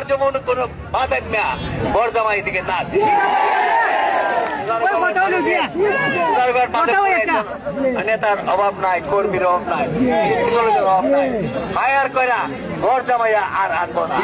আর যেমন কোন বাবেন না বর জামাই থেকে না নেতার অভাব নাই, কর্মীর অভাব নাই, অভাব নাই, ফায়ার করা বর জামাইয়া আর আনবো না।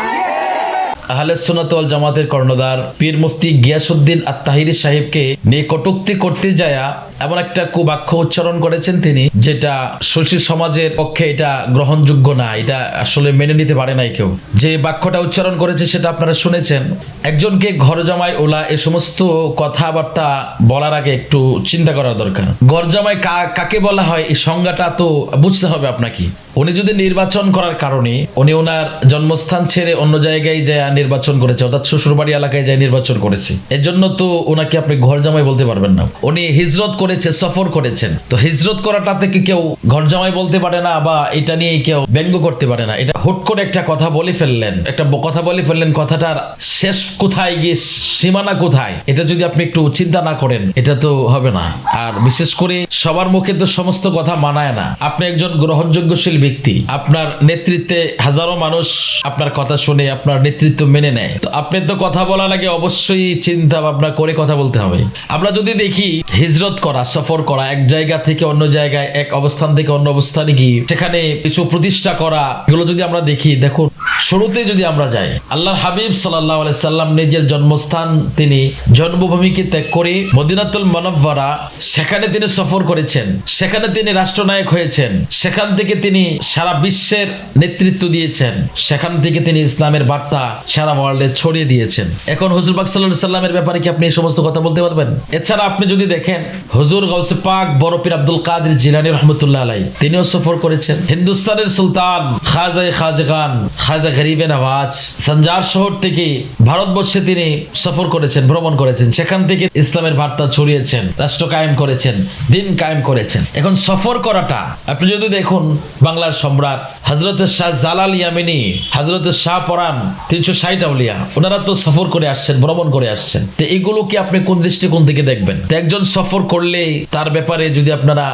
আহলে সুন্নাত ওয়াল জামাতের কর্ণধার পীর মুফতি গিয়াসউদ্দিন আত-তাহিরি সাহেবকে নিয়ে কটূক্তি করতে যায়া এমন একটা কুবাক্য উচ্চারণ করেছেন তিনি, যেটা সুশীল সমাজের পক্ষে এটা গ্রহণযোগ্য না, এটা আসলে মেনে নিতে পারে নাই কেউ। যে বাক্যটা উচ্চারণ করেছে সেটা আপনারা শুনেছেন। একজনকে ঘর জামাই ওলা এ সমস্ত কথাবার্তা বলার আগে একটু চিন্তা করার দরকার। ঘর জামাই কাকে বলা হয় এই সংজ্ঞাটা তো বুঝতে হবে আপনাকে। উনি যদি নির্বাচন করার কারণে উনি ওনার জন্মস্থান ছেড়ে অন্য জায়গায় যায় নির্বাচন করেছে, অর্থাৎ শ্বশুরবাড়ি এলাকায় যায় নির্বাচন করেছে, এজন্য তো ওনাকে আপনি ঘর জামাই বলতে পারবেন না। উনি হিজরত করেছে, সফর করেছেন, তো হিজরত করাটা থেকে কেউ ঘর জামাই বলতে পারে না বা এটা নিয়ে কেউ ব্যঙ্গ করতে পারে না। এটা হুট করে একটা কথা বলে ফেললেন, কথাটার শেষ কোথায় গিয়ে সীমানা কোথায়, এটা যদি আপনি একটু চিন্তা না করেন এটা তো হবে না। আর বিশেষ করে সবার মুখে তো সমস্ত কথা মানায় না। আপনি একজন গ্রহণযোগ্যশীল ব্যক্তি, আপনার নেতৃত্বে হাজারো মানুষ আপনার কথা শুনে আপনার নেতৃত্ব মেনে নেয়, তো আপনি তো কথা বলার আগে অবশ্যই চিন্তা ভাবনা করে কথা বলতে হবে। আমরা যদি দেখি হিজরত করা, সফর করা, এক জায়গা থেকে অন্য জায়গায়, এক অবস্থান থেকে অন্য অবস্থানে গিয়ে সেখানে কিছু প্রতিষ্ঠা করা, এগুলো যদি আমরা দেখি, দেখুন শুরুতে যদি আমরা যাই, আল্লাহর হাবিব সাল্লাল্লাহু আলাইহি সাল্লাম নিজের জন্মস্থান তিনি জন্মভূমিকে ত্যাগ করে মদিনাতুল মুনাওয়ারা সেখানে তিনি সফর করেছেন, সেখানে তিনি রাষ্ট্রনায়ক হয়েছেন, সেখান থেকে তিনি সারা বিশ্বের নেতৃত্ব দিয়েছেন, সেখান থেকে তিনি ইসলামের বার্তা সারা ওয়ার্ল্ডে ছড়িয়ে দিয়েছেন। এখন হুজুর পাক সাল্লাল্লাহু আলাইহি সাল্লামের ব্যাপারে কি আপনি এই সমস্ত কথা বলতে পারবেন? এছাড়া আপনি যদি দেখেন হুজুর গাউসে পাক বড় পীর আব্দুল কাদের জিলানী রাহমাতুল্লাহ আলাইহি তিনিও সফর করেছেন। হিন্দুস্তানের সুলতান খাজাগান খাজা গরিবে নওয়াজ সঞ্জার শহর থেকে ভারতবর্ষে তিনি সফর করেছেন, ভ্রমণ করেছেন, সেখান থেকে ইসলামের বার্তা ছড়িয়েছেন, রাষ্ট্র কায়েম করেছেন, দিন কায়েম করেছেন। এখন সফর করাটা আপনি যদি দেখুন, বাংলার সম্রাট হযরত শাহ জালাল ইয়ামিনী, হযরত শাহ পরান 360 আউলিয়া, ওনারা তো সফর করে আসছেন, ভ্রমণ করে আসছেন। তো এগুলো কি আপনি কোন দৃষ্টিকোণ থেকে দেখবেন? তো একজন সফর করলে তার ব্যাপারে যদি আপনারা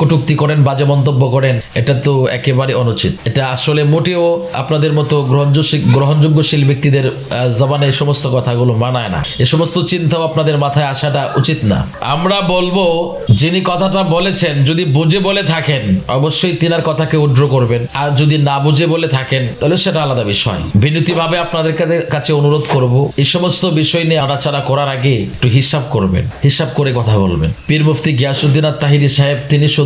কটূক্তি করেন, বাজে মন্তব্য করেন, এটা তো একেবারে অনুচিত। এটা আসলে মোটেও আপনাদের মতো গ্রহণযোগ্যশীল ব্যক্তিদের জবানে এই সমস্ত কথাগুলো মানায় না। এই সমস্ত চিন্তাও আপনাদের মাথায় আসাটা উচিত না। আমরা বলবো, যিনি কথাটা বলেছেন যদি বুঝে বলে থাকেন অবশ্যই তিনার কথাকে উদ্র করবেন, আর যদি না বুঝে বলে থাকেন তাহলে সেটা আলাদা বিষয়। বিনীতভাবে আপনাদের কাছে অনুরোধ করব, এই সমস্ত বিষয় নিয়ে আড়াচাড়া করার আগে একটু হিসাব করবেন, হিসাব করে কথা বলবেন। পীর মুফতি গিয়াসউদ্দিন আত-তাহিরি সাহেব তিনি শুধু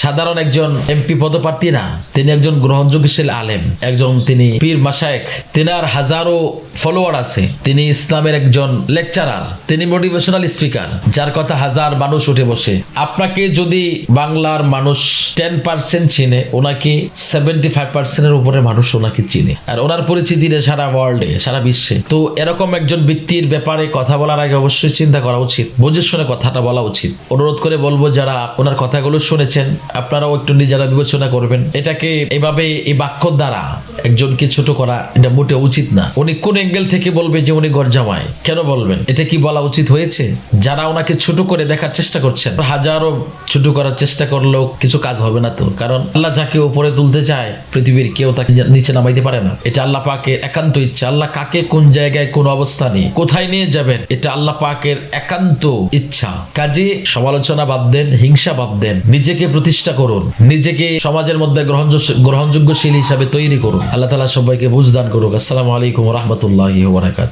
সাধারণ একজন এমপি পদপ্রার্থী না, তিনি একজন গ্রহণযোগ্যশীল আলেম, একজন তিনি পীর মাশায়েখ, তিনার হাজারো ফলোয়ার আছে, তিনি ইসলামের একজন লেকচারার, তিনি মোটিভেশনাল স্পিকার, যার কথা হাজার মানুষ উঠে বসে। আপনাকে যদি বাংলার মানুষ 10% চিনে, ওনাকে 75% এর উপরে মানুষ ওনাকে চিনে, আর ওনার পরিচিতি সারা ওয়ার্ল্ডে, সারা বিশ্বে। তো এরকম একজন ব্যক্তির ব্যাপারে কথা বলার আগে অবশ্যই চিন্তা করা উচিত, বুঝে শুনে কথাটা বলা উচিত। অনুরোধ করে বলবো, যারা ওনার কথাগুলো শুনেছেন আপনারাও একটু নিজেরা বিবেচনা করবেন। এটাকে এভাবে এই বাক্য দ্বারা একজনকে ছোট করা এটা মোটেও উচিত না। উনি কোন অ্যাঙ্গেল থেকে বলবে যে উনি ঘর জামাই, কেন বলবেন? এটা কি বলা উচিত হয়েছে? যারা ওনাকে ছোট করে দেখার চেষ্টা করছেন, হাজারো ছোট করার চেষ্টা করলেও কিছু কাজ হবে না তো, কারণ আল্লাহ যাকে উপরে তুলতে চায় পৃথিবীর কেউ তাকে নিচে নামাইতে পারে না। এটা আল্লাহ পাকের একান্ত ইচ্ছা। আল্লাহ কাকে কোন জায়গায় কোন অবস্থানে কোথায় নিয়ে যাবেন এটা আল্লাহ পাকের একান্ত ইচ্ছা। কাজে সমালোচনা বাদ দেন, হিংসা বাদ দেন, নিজেকে প্রতিষ্ঠা করুন, নিজেকে সমাজের মধ্যে গ্রহণযোগ্যশীল হিসাবে তৈরি করুন। আল্লাহ তাআলা সবাইকে বুঝদান করুক। আসসালামু আলাইকুম ওয়া রাহমাতুল্লাহি ওয়া বারাকাতুহু।